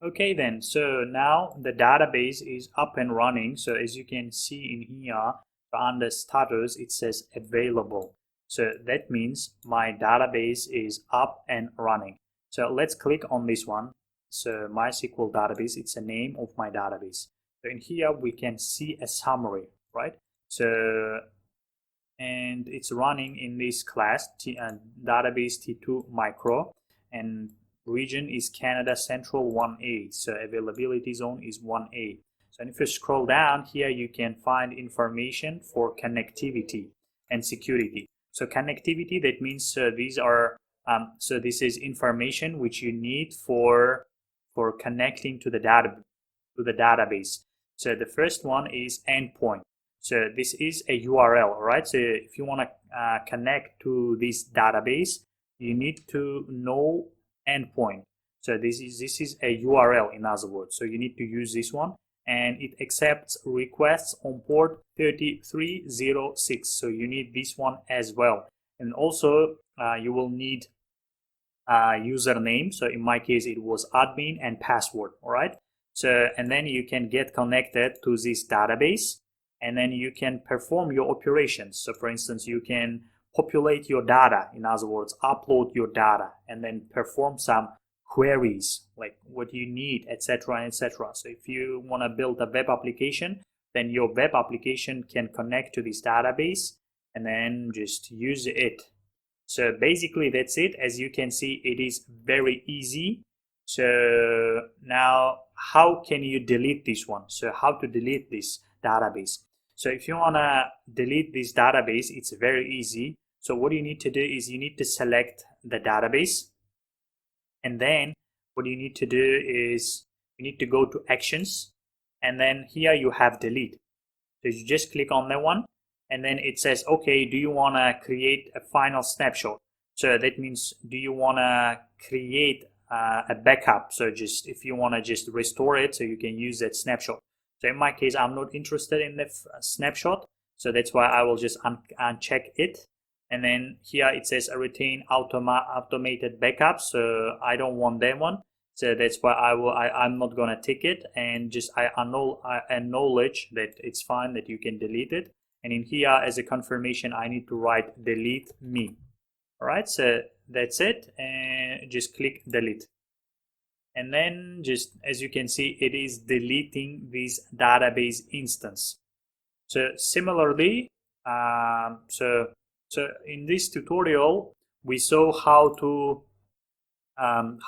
Okay then, so now the database is up and running. So as you can see in here, under status, it says available. So that means my database is up and running. So let's click on this one. So MySQL database, it's the name of my database. So in here, we can see a summary, right? So, and it's running in this class, database T2 micro, and region is Canada Central 1A. So availability zone is 1A. So if you scroll down here, you can find information for connectivity and security. So connectivity, that means these are so this is information which you need for connecting to the database. So the first one is endpoint. So this is a URL, right? So if you want to connect to this database, you need to know endpoint. So this is a URL, in other words. So you need to use this one, and it accepts requests on port 3306. So you need this one as well. And also you will need username. So in my case, it was admin, and password. All right. So, and then you can get connected to this database, and then you can perform your operations. So for instance, you can populate your data, in other words, upload your data, and then perform some queries like what you need, etc., etc. So if you want to build a web application, then your web application can connect to this database and then just use it. So basically that's it. As you can see, it is very easy. So now how can you delete this one? So how to delete this database? So if you want to delete this database, it's very easy. So what you need to do is you need to select the database, and then what you need to do is you need to go to actions, and then here you have delete. So you just click on that one, and then it says, okay, do you want to create a final snapshot? So that means, do you want to create a backup? So just if you want to just restore it so you can use that snapshot. So in my case, I'm not interested in the snapshot, so that's why I will just uncheck it. And then here it says retain automated backup, so I don't want that one. So that's why I'm not gonna tick it, and just I acknowledge that it's fine, that you can delete it. And in here, as a confirmation, I need to write delete me. All right, so that's it, and just click delete. And then just as you can see, it is deleting this database instance. So similarly, so in this tutorial, we saw how to run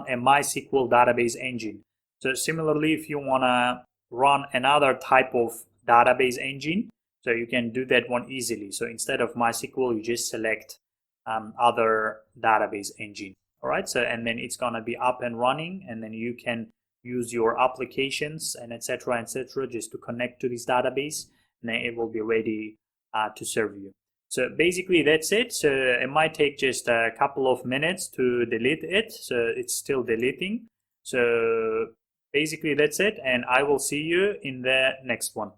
a MySQL database engine. So similarly, if you want to run another type of database engine, so you can do that one easily. So instead of MySQL, you just select other database engine. All right, so and then it's gonna be up and running, and then you can use your applications and etc. just to connect to this database, and then it will be ready to serve you. So basically that's it. So it might take just a couple of minutes to delete it. So it's still deleting. So basically that's it, and I will see you in the next one.